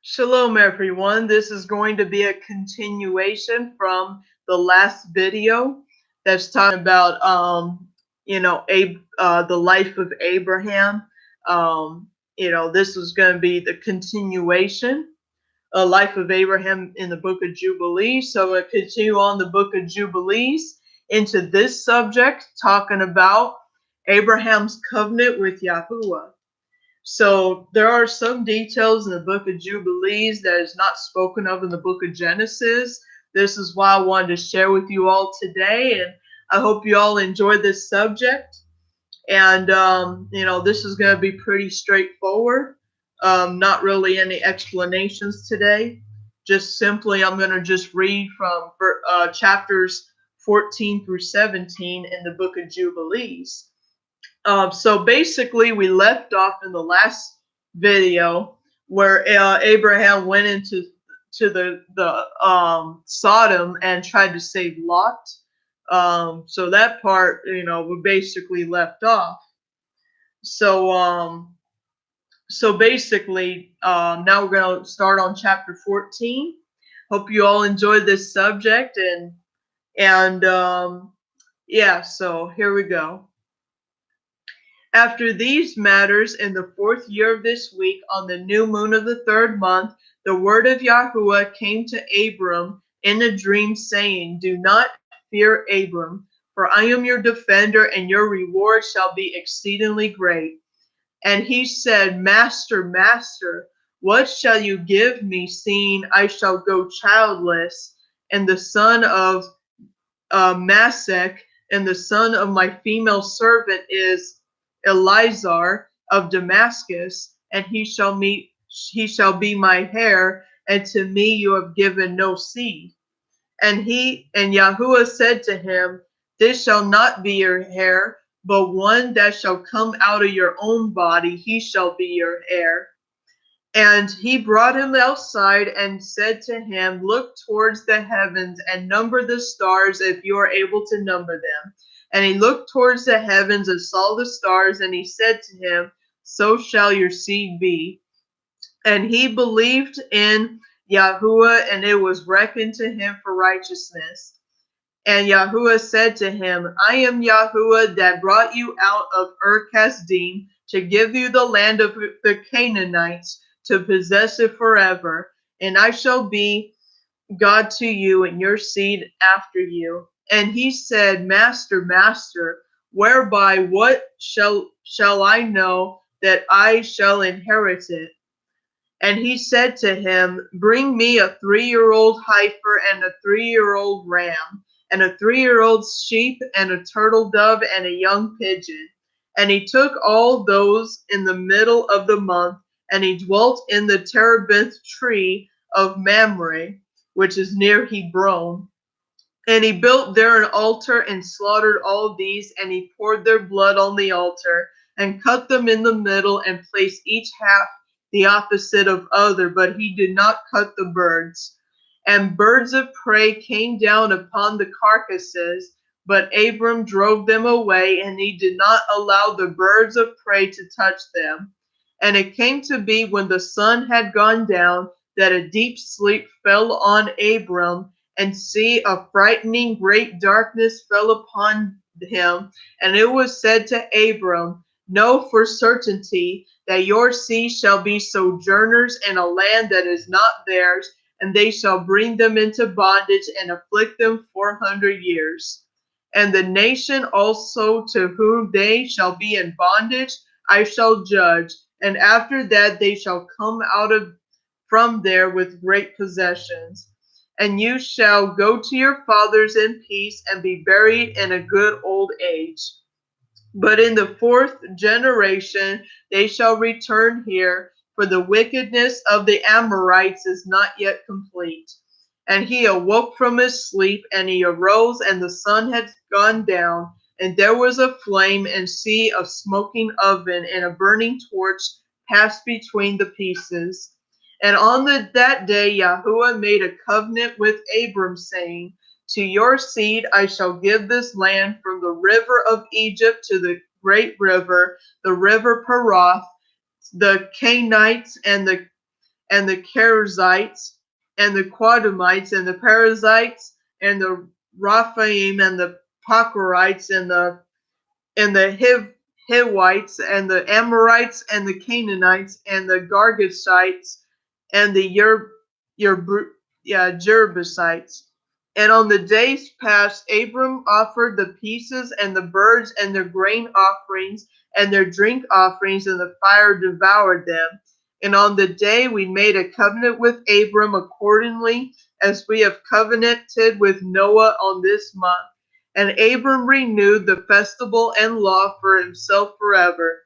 Shalom, everyone. This is going to be a continuation from the last video that's talking about, the life of Abraham. This is going to be the continuation, life of Abraham in the book of Jubilees. So we'll continue on the book of Jubilees into this subject, talking about Abraham's covenant with Yahuah. So there are some details in the book of Jubilees that is not spoken of in the book of Genesis. This is why I wanted to share with you all today, and I hope you all enjoy this subject. And this is going to be pretty straightforward. Not really any explanations today. Just simply, I'm going to just read from chapters 14 through 17 in the book of Jubilees. So basically, we left off in the last video where Abraham went into the Sodom and tried to save Lot. So that part, we basically left off. So basically, now we're going to start on chapter 14. Hope you all enjoyed this subject, yeah. So here we go. After these matters, in the 4th year of this week, on the new moon of the 3rd month, the word of Yahuah came to Abram in a dream, saying, "Do not fear, Abram, for I am your defender, and your reward shall be exceedingly great." And he said, "Master, Master, what shall you give me, seeing I shall go childless, and the son of Masek, and the son of my female servant is Eliezer of Damascus, and he shall be my heir, and to me you have given no seed." And Yahuah said to him, "This shall not be your heir, but one that shall come out of your own body, he shall be your heir." And he brought him outside and said to him, "Look towards the heavens and number the stars, if you are able to number them." And he looked towards the heavens and saw the stars, and he said to him, "So shall your seed be." And he believed in Yahuah, and it was reckoned to him for righteousness. And Yahuah said to him, "I am Yahuah that brought you out of Ur-Kasdim to give you the land of the Canaanites, to possess it forever. And I shall be God to you and your seed after you." And he said, "Master, Master, whereby what shall I know that I shall inherit it?" And he said to him, "Bring me a 3-year-old heifer and a 3-year-old ram, and a 3-year-old sheep, and a turtle dove, and a young pigeon." And he took all those in the middle of the month, and he dwelt in the terebinth tree of Mamre, which is near Hebron. And he built there an altar and slaughtered all these, and he poured their blood on the altar, and cut them in the middle, and placed each half the opposite of other, but he did not cut the birds. And birds of prey came down upon the carcasses, but Abram drove them away, and he did not allow the birds of prey to touch them. And it came to be, when the sun had gone down, that a deep sleep fell on Abram, and see, a frightening great darkness fell upon him. And it was said to Abram, "Know for certainty that your seed shall be sojourners in a land that is not theirs, and they shall bring them into bondage and afflict them 400 years. And the nation also to whom they shall be in bondage I shall judge, and after that they shall come out from there with great possessions. And you shall go to your fathers in peace, and be buried in a good old age. But in the 4th generation they shall return here, for the wickedness of the Amorites is not yet complete." And he awoke from his sleep, and he arose, and the sun had gone down, and there was a flame, and see, a smoking oven, and a burning torch passed between the pieces. And on that day Yahuah made a covenant with Abram, saying, "To your seed I shall give this land, from the river of Egypt to the great river, the river Parath, the Canaanites, and the and the Kerizzites, and the Quadamites, and the Perizzites, and the Raphaim, and the Pachorites, and the Hivites, and the Amorites, and the Canaanites, and the Girgashites, and the Jebusites. And on the days past, Abram offered the pieces and the birds and their grain offerings and their drink offerings, and the fire devoured them. And on the day we made a covenant with Abram accordingly, as we have covenanted with Noah on this month. And Abram renewed the festival and law for himself forever.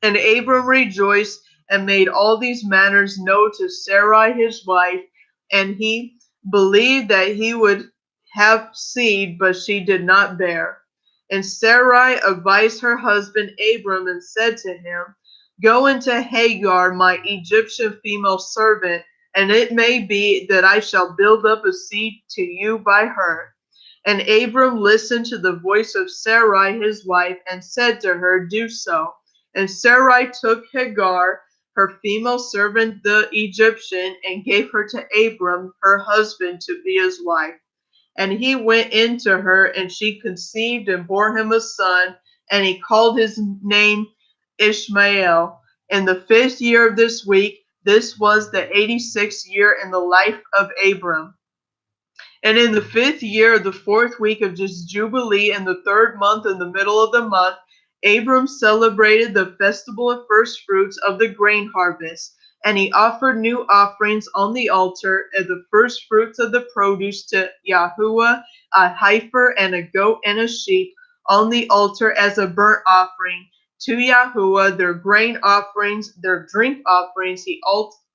And Abram rejoiced and made all these matters known to Sarai his wife, and he believed that he would have seed, but she did not bear. And Sarai advised her husband Abram and said to him, Go into Hagar, my Egyptian female servant, and it may be that I shall build up a seed to you by her. And Abram listened to the voice of Sarai his wife, and said to her, Do so. And Sarai took Hagar, her female servant the Egyptian, and gave her to Abram, her husband, to be his wife. And he went in to her, and she conceived and bore him a son, and he called his name Ishmael. In the 5th year of this week, this was the 86th year in the life of Abram. And in the 5th year of the 4th week of this Jubilee, in the 3rd month, in the middle of the month, Abram celebrated the festival of first fruits of the grain harvest, and he offered new offerings on the altar of the first fruits of the produce to Yahuah, a heifer and a goat and a sheep on the altar as a burnt offering to Yahuah. Their grain offerings, their drink offerings, he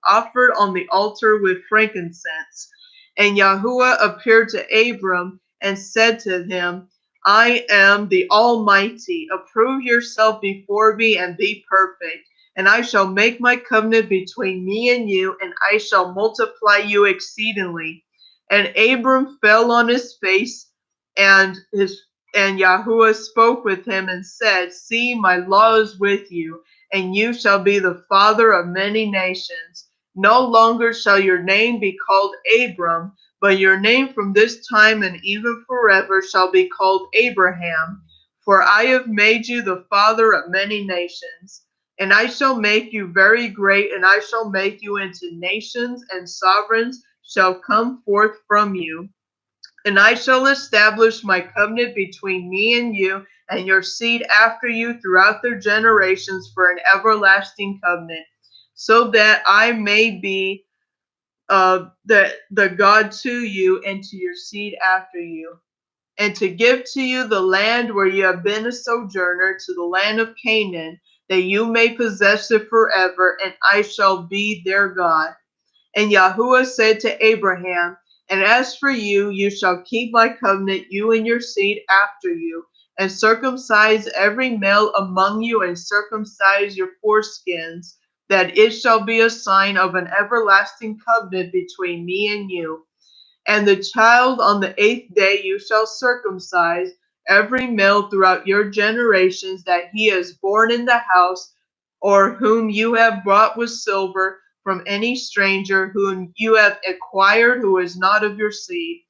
offered on the altar with frankincense. And Yahuah appeared to Abram and said to him, I am the Almighty. Approve yourself before me and be perfect. And I shall make my covenant between me and you, and I shall multiply you exceedingly. And Abram fell on his face, and Yahuah spoke with him and said, See, my law is with you, and you shall be the father of many nations. No longer shall your name be called Abram, but your name from this time and even forever shall be called Abraham. For I have made you the father of many nations. And I shall make you very great, and I shall make you into nations, and sovereigns shall come forth from you. And I shall establish my covenant between me and you and your seed after you throughout their generations for an everlasting covenant, so that I may be the God to you and to your seed after you, and to give to you the land where you have been a sojourner, to the land of Canaan, that you may possess it forever, and I shall be their God. And Yahuah said to Abraham, And as for you, you shall keep my covenant, you and your seed after you, and circumcise every male among you, and circumcise your foreskins, that it shall be a sign of an everlasting covenant between me and you. And the child on the 8th day you shall circumcise every male throughout your generations that he is born in the house, or whom you have brought with silver from any stranger whom you have acquired who is not of your seed.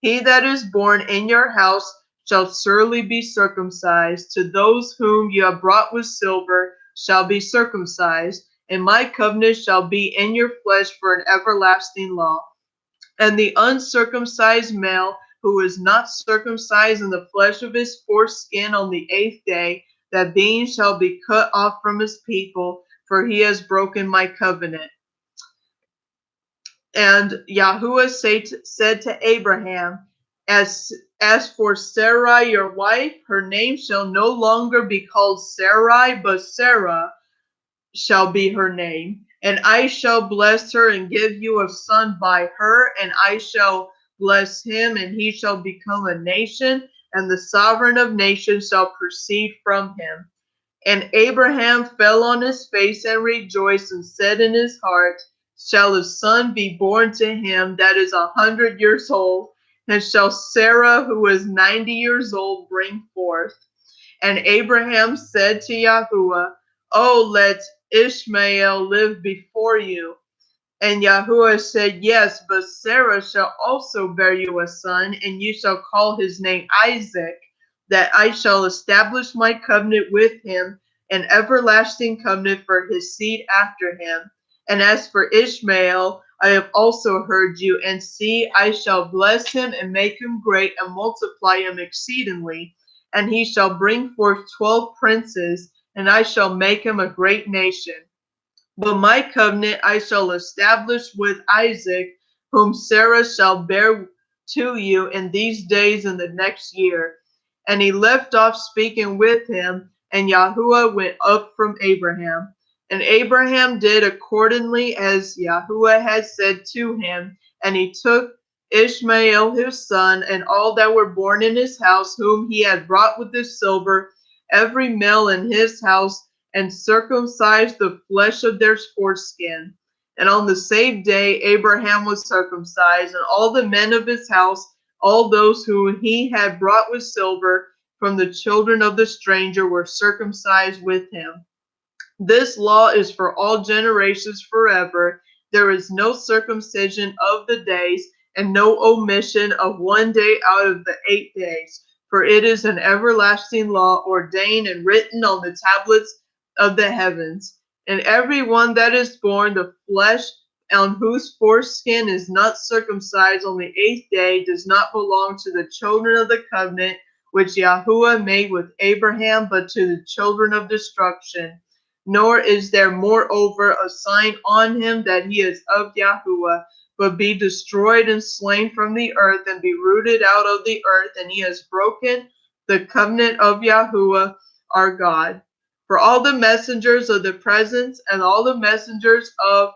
He that is born in your house shall surely be circumcised. To those whom you have brought with silver shall be circumcised, and my covenant shall be in your flesh for an everlasting law. And the uncircumcised male who is not circumcised in the flesh of his foreskin on the 8th day, that being shall be cut off from his people, for he has broken my covenant. And Yahuah said to Abraham, as for Sarai your wife, her name shall no longer be called Sarai, but Sarah shall be her name. And I shall bless her and give you a son by her, and I shall bless him, and he shall become a nation, and the sovereign of nations shall proceed from him. And Abraham fell on his face and rejoiced, and said in his heart, Shall a son be born to him that is 100 years old? And shall Sarah, who is 90 years old, bring forth? And Abraham said to Yahuah, Oh, let Ishmael live before you. And Yahuah said, Yes, but Sarah shall also bear you a son, and you shall call his name Isaac, that I shall establish my covenant with him, an everlasting covenant for his seed after him. And as for Ishmael, I have also heard you, and see, I shall bless him and make him great and multiply him exceedingly. And he shall bring forth 12 princes, and I shall make him a great nation. But my covenant I shall establish with Isaac, whom Sarah shall bear to you in these days and the next year. And he left off speaking with him, and Yahuah went up from Abraham. And Abraham did accordingly as Yahuah had said to him, and he took Ishmael his son, and all that were born in his house, whom he had brought with the silver, every male in his house, and circumcised the flesh of their foreskin. And on the same day Abraham was circumcised, and all the men of his house, all those whom he had brought with silver from the children of the stranger, were circumcised with him. This law is for all generations forever. There is no circumcision of the days, and no omission of one day out of the 8 days. For it is an everlasting law, ordained and written on the tablets of the heavens. And every one that is born, the flesh on whose foreskin is not circumcised on the 8th day, does not belong to the children of the covenant which Yahuah made with Abraham, but to the children of destruction. Nor is there moreover a sign on him that he is of Yahuah, but be destroyed and slain from the earth, and be rooted out of the earth, and he has broken the covenant of Yahuah our God. For all the messengers of the presence and all the messengers of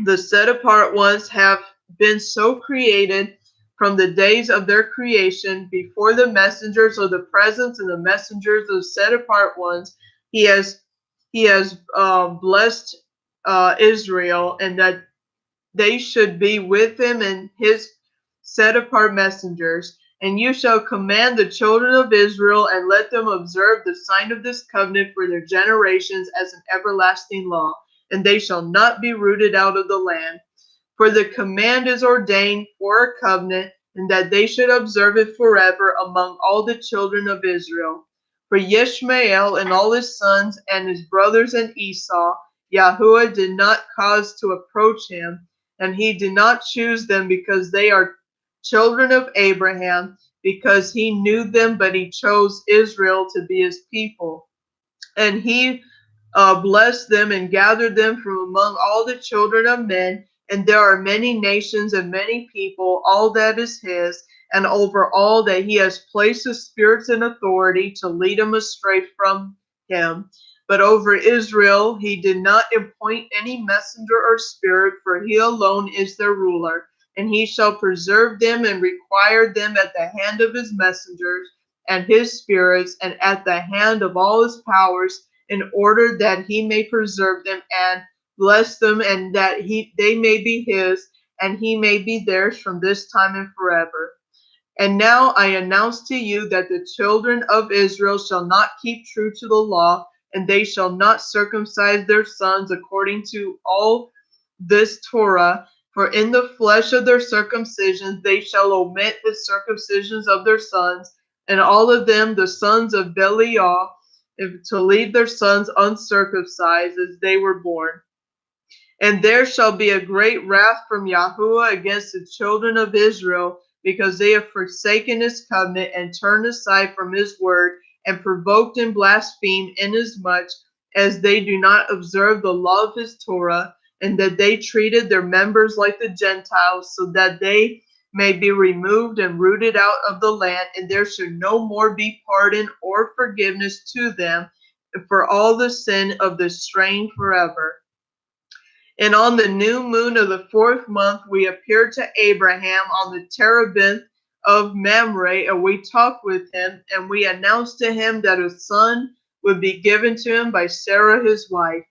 the set apart ones have been so created from the days of their creation, before the messengers of the presence and the messengers of set apart ones. He has blessed Israel, and that they should be with him and his set apart messengers. And you shall command the children of Israel, and let them observe the sign of this covenant for their generations as an everlasting law, and they shall not be rooted out of the land. For the command is ordained for a covenant, and that they should observe it forever among all the children of Israel. For Yishmael and all his sons and his brothers and Esau, Yahuah did not cause to approach him, and he did not choose them because they are children of Abraham, because he knew them, but he chose Israel to be his people. And he blessed them and gathered them from among all the children of men. And there are many nations and many people, all that is his, and over all that he has placed his spirits in authority to lead them astray from him. But over Israel he did not appoint any messenger or spirit, for he alone is their ruler. And he shall preserve them and require them at the hand of his messengers and his spirits, and at the hand of all his powers, in order that he may preserve them and bless them, and that they may be his, and he may be theirs from this time and forever. And now I announce to you that the children of Israel shall not keep true to the law, and they shall not circumcise their sons according to all this Torah. For in the flesh of their circumcisions they shall omit the circumcisions of their sons, and all of them the sons of Belial, to leave their sons uncircumcised as they were born. And there shall be a great wrath from Yahuah against the children of Israel, because they have forsaken his covenant and turned aside from his word, and provoked and blasphemed, inasmuch as they do not observe the law of his Torah, and that they treated their members like the Gentiles, so that they may be removed and rooted out of the land, and there should no more be pardon or forgiveness to them for all the sin of the strain forever. And on the new moon of the 4th month, we appeared to Abraham on the terebinth of Mamre, and we talked with him, and we announced to him that a son would be given to him by Sarah his wife.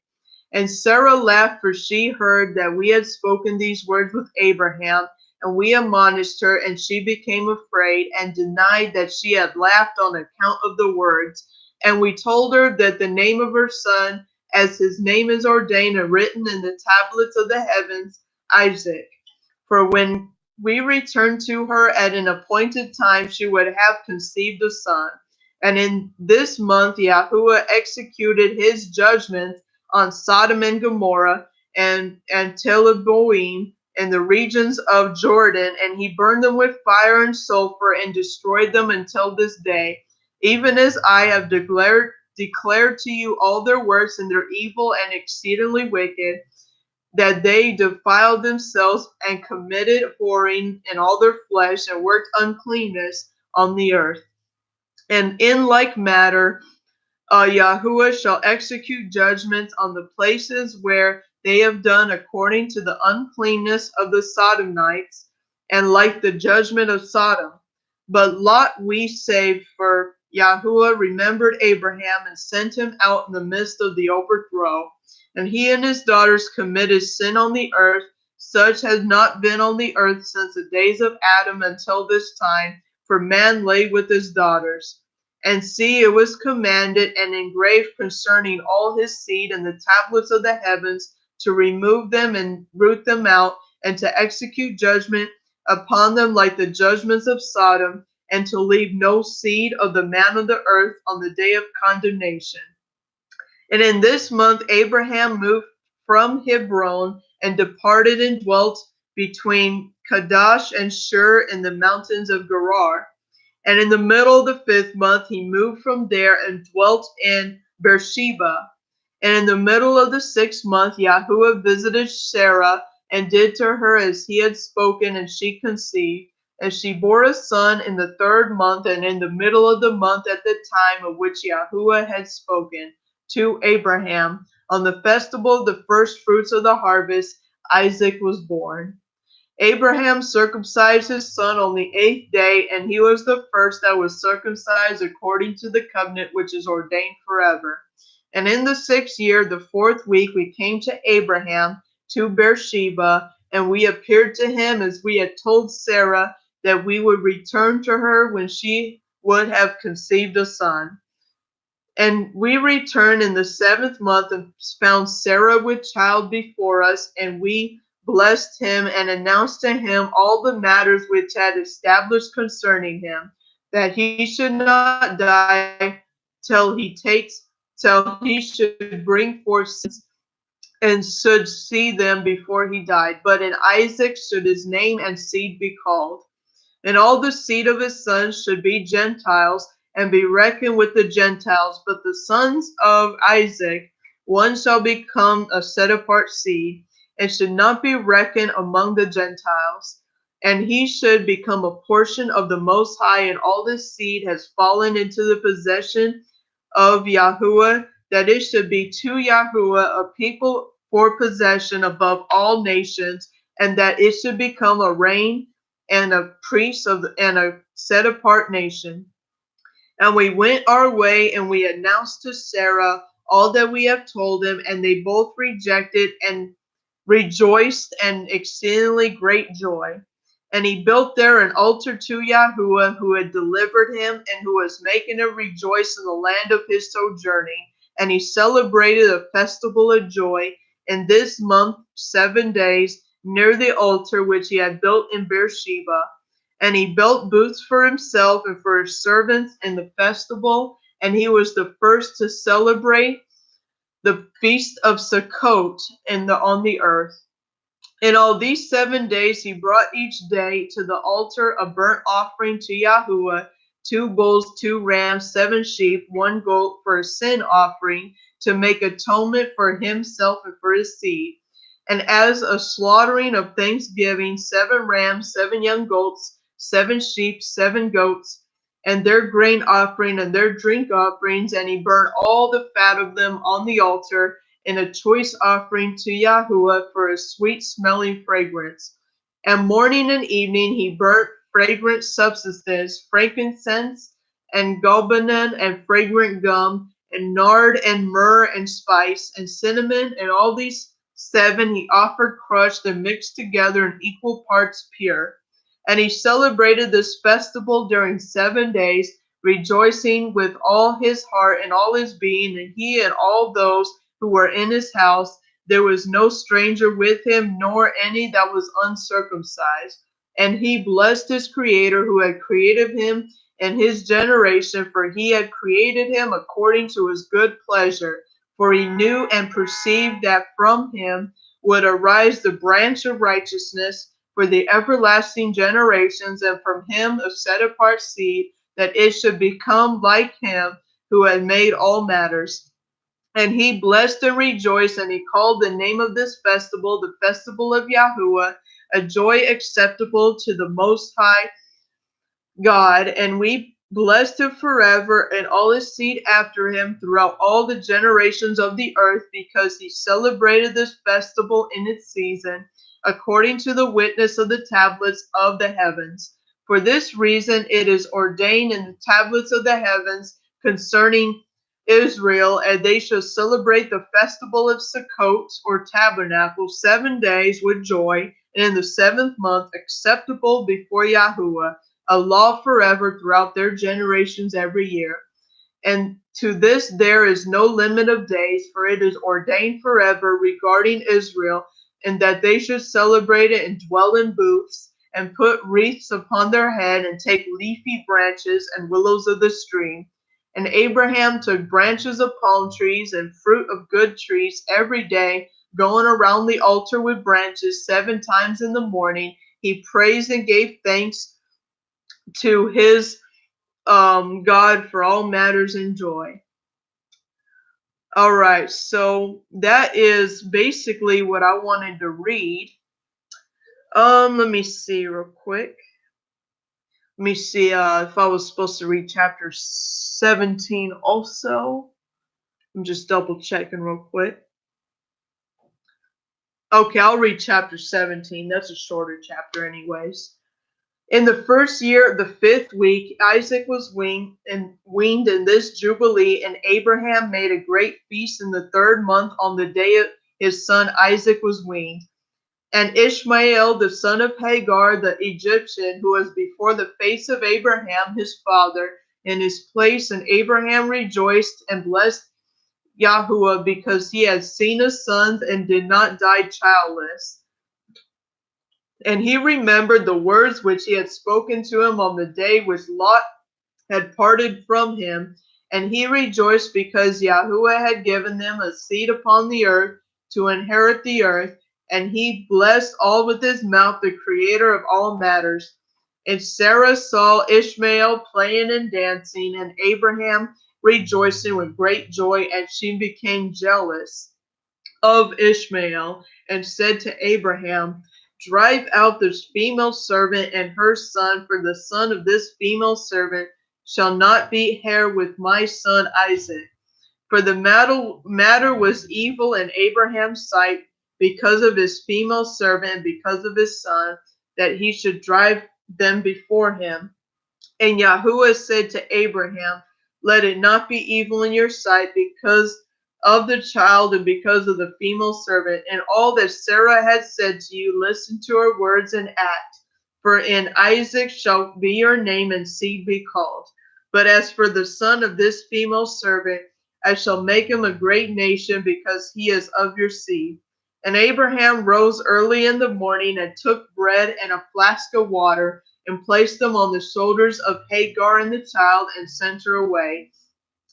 And Sarah laughed, for she heard that we had spoken these words with Abraham, and we admonished her, and she became afraid and denied that she had laughed on account of the words. And we told her that the name of her son as his name is ordained and written in the tablets of the heavens, Isaac. For when we returned to her at an appointed time, she would have conceived a son. And in this month, Yahuah executed his judgment on Sodom and Gomorrah and Teleboim in the regions of Jordan, and he burned them with fire and sulfur and destroyed them until this day, even as I have declared to you all their works and their evil and exceedingly wicked, that they defiled themselves and committed whoring in all their flesh and worked uncleanness on the earth. And in like manner, Yahuah shall execute judgments on the places where they have done according to the uncleanness of the Sodomites, and like the judgment of Sodom. But Lot we saved, for Yahuah remembered Abraham and sent him out in the midst of the overthrow. And he and his daughters committed sin on the earth. Such has not been on the earth since the days of Adam until this time, for man lay with his daughters. And see, it was commanded and engraved concerning all his seed in the tablets of the heavens to remove them and root them out, and to execute judgment upon them like the judgments of Sodom, and to leave no seed of the man of the earth on the day of condemnation. And in this month Abraham moved from Hebron and departed and dwelt between Kadesh and Shur in the mountains of Gerar. And in the middle of the 5th month, he moved from there and dwelt in Beersheba. And in the middle of the 6th month, Yahuah visited Sarah and did to her as he had spoken, and she conceived. And she bore a son in the 3rd month, and in the middle of the month at the time of which Yahuah had spoken to Abraham, on the festival of the first fruits of the harvest, Isaac was born. Abraham circumcised his son on the 8th day, and he was the first that was circumcised according to the covenant which is ordained forever. And in the 6th year, the 4th week, we came to Abraham to Beersheba, and we appeared to him as we had told Sarah that we would return to her when she would have conceived a son. And we returned in the 7th month and found Sarah with child before us, and we blessed him and announced to him all the matters which had established concerning him, that he should not die till he should bring forth sons and should see them before he died. But in Isaac should his name and seed be called. And all the seed of his sons should be Gentiles, and be reckoned with the Gentiles. But the sons of Isaac, one shall become a set apart seed, and should not be reckoned among the Gentiles. And he should become a portion of the Most High, and all this seed has fallen into the possession of Yahuah, that it should be to Yahuah a people for possession above all nations, and that it should become a reign and a priest and a set apart nation. And we went our way, and we announced to Sarah all that we have told him, and they both rejected and rejoiced and exceedingly great joy. And he built there an altar to Yahuah, who had delivered him, and who was making him rejoice in the land of his sojourning. And he celebrated a festival of joy in this month 7 days, near the altar which he had built in Beersheba. And he built booths for himself and for his servants in the festival, and he was the first to celebrate the feast of Sukkot on the earth. In all these 7 days he brought each day to the altar a burnt offering to Yahuah, 2 bulls, 2 rams, 7 sheep, 1 goat for a sin offering, to make atonement for himself and for his seed. And as a slaughtering of thanksgiving, 7 rams, 7 young goats, 7 sheep, 7 goats, and their grain offering and their drink offerings. And he burnt all the fat of them on the altar in a choice offering to Yahuah for a sweet smelling fragrance. And morning and evening he burnt fragrant substances, frankincense and galbanum and fragrant gum, and nard and myrrh and spice and cinnamon, and all these 7 he offered crushed and mixed together in equal parts pure. And he celebrated this festival during 7 days, rejoicing with all his heart and all his being, and he and all those who were in his house. There was no stranger with him, nor any that was uncircumcised. And he blessed his Creator who had created him in his generation, for he had created him according to his good pleasure. For he knew and perceived that from him would arise the branch of righteousness for the everlasting generations, and from him a set apart seed, that it should become like him who had made all matters. And he blessed and rejoiced, and he called the name of this festival the festival of Yahuah, a joy acceptable to the Most High God. And we blessed him forever, and all his seed after him throughout all the generations of the earth, because he celebrated this festival in its season, according to the witness of the tablets of the heavens. For this reason it is ordained in the tablets of the heavens concerning Israel, and they shall celebrate the festival of Sukkot, or tabernacle, 7 days with joy, and in the 7th month acceptable before Yahuah, a law forever throughout their generations every year. And to this there is no limit of days, for it is ordained forever regarding Israel, and that they should celebrate it and dwell in booths, and put wreaths upon their head, and take leafy branches and willows of the stream. And Abraham took branches of palm trees and fruit of good trees every day, going around the altar with branches 7 times in the morning. He praised and gave thanks to his God for all matters in joy. All right, so that is basically what I wanted to read. Let me see real quick. Let me see if I was supposed to read chapter 17 also. I'm just double checking real quick. Okay, I'll read chapter 17. That's a shorter chapter anyways. In the first year, the 5th week, Isaac was weaned in this jubilee, and Abraham made a great feast in the 3rd month on the day his son Isaac was weaned. And Ishmael, the son of Hagar, the Egyptian, who was before the face of Abraham his father, in his place, and Abraham rejoiced and blessed Yahuah because he had seen his sons and did not die childless. And he remembered the words which he had spoken to him on the day which Lot had parted from him. And he rejoiced because Yahuah had given them a seed upon the earth to inherit the earth. And he blessed all with his mouth, the Creator of all matters. And Sarah saw Ishmael playing and dancing, and Abraham rejoicing with great joy, and she became jealous of Ishmael, and said to Abraham, drive out this female servant and her son, for the son of this female servant shall not be heir with my son Isaac. For the matter was evil in Abraham's sight because of his female servant and because of his son, that he should drive them before him. And Yahuah said to Abraham, let it not be evil in your sight because of the child and because of the female servant. And all that Sarah had said to you, listen to her words and act. For in Isaac shall be your name and seed be called. But as for the son of this female servant, I shall make him a great nation because he is of your seed. And Abraham rose early in the morning and took bread and a flask of water, and placed them on the shoulders of Hagar and the child, and sent her away.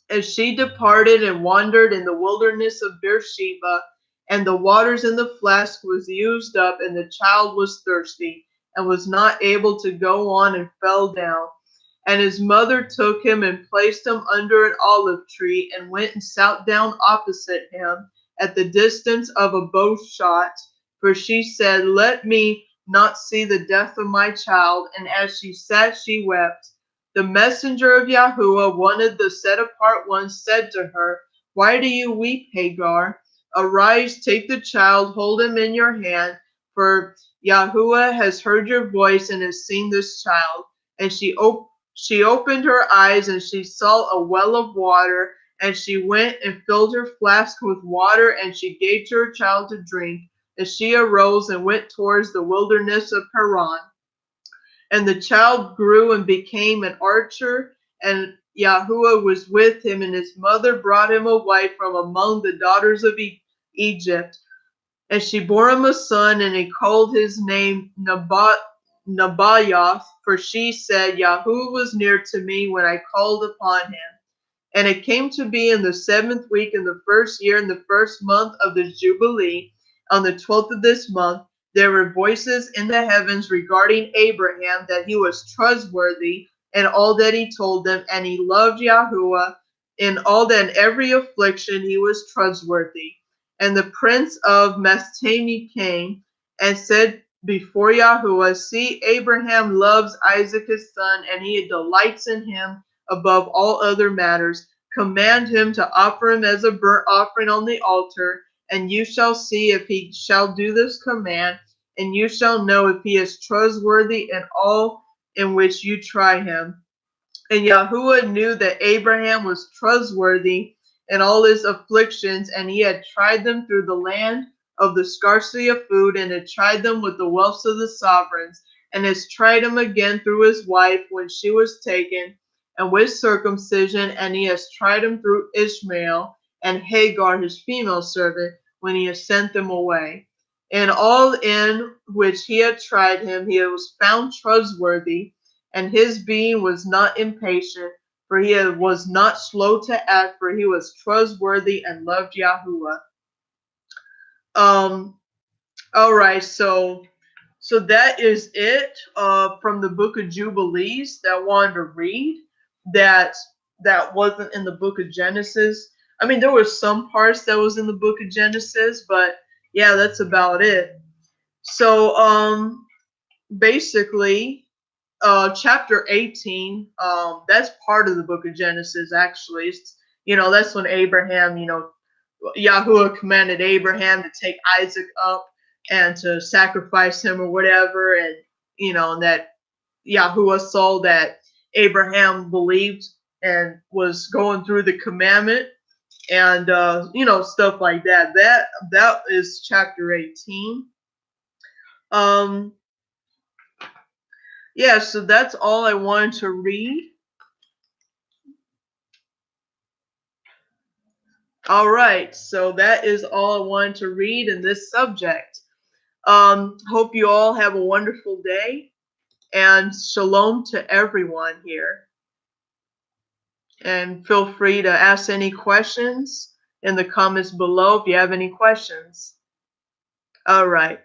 And she departed and wandered in the wilderness of Beersheba, and the waters in the flask was used up, and the child was thirsty, and was not able to go on, and fell down. And his mother took him and placed him under an olive tree, and went and sat down opposite him at the distance of a bow shot. For she said, let me not see the death of my child. And as she sat, she wept. The messenger of Yahuah, one of the set apart ones, said to her, why do you weep, Hagar? Arise, take the child, hold him in your hand, for Yahuah has heard your voice and has seen this child. And she opened her eyes, and she saw a well of water, and she went and filled her flask with water, and she gave to her child to drink. And she arose and went towards the wilderness of Haran. And the child grew and became an archer, and Yahuah was with him, and his mother brought him a wife from among the daughters of Egypt. And she bore him a son, and he called his name Nebaioth, for she said, Yahuah was near to me when I called upon him. And it came to be in the 7th week, in the 1st year, in the 1st month of the Jubilee, on the 12th of this month, there were voices in the heavens regarding Abraham, that he was trustworthy in all that he told them, and he loved Yahuah in all that in every affliction he was trustworthy. And the prince of Meshtami came and said before Yahuah, see, Abraham loves Isaac his son, and he delights in him above all other matters. Command him to offer him as a burnt offering on the altar, and you shall see if he shall do this command, and you shall know if he is trustworthy in all in which you try him. And Yahuah knew that Abraham was trustworthy in all his afflictions, and he had tried them through the land of the scarcity of food, and had tried them with the wealth of the sovereigns, and has tried him again through his wife when she was taken, and with circumcision, and he has tried him through Ishmael and Hagar, his female servant, when he has sent them away. In all in which he had tried him, he was found trustworthy, and his being was not impatient, for he was not slow to act, for he was trustworthy and loved Yahuah. All right, so that is it from the book of Jubilees that I wanted to read. That wasn't in the book of Genesis. I mean, there were some parts that was in the book of Genesis, but yeah, that's about it. So basically, chapter 18, that's part of the book of Genesis, actually. That's when Abraham, Yahuah commanded Abraham to take Isaac up and to sacrifice him or whatever. And, that Yahuah saw that Abraham believed and was going through the commandment, and, stuff like that. That is chapter 18. Yeah, so that's all I wanted to read. All right, so that is all I wanted to read in this subject. Hope you all have a wonderful day, and shalom to everyone here. And feel free to ask any questions in the comments below if you have any questions. All right.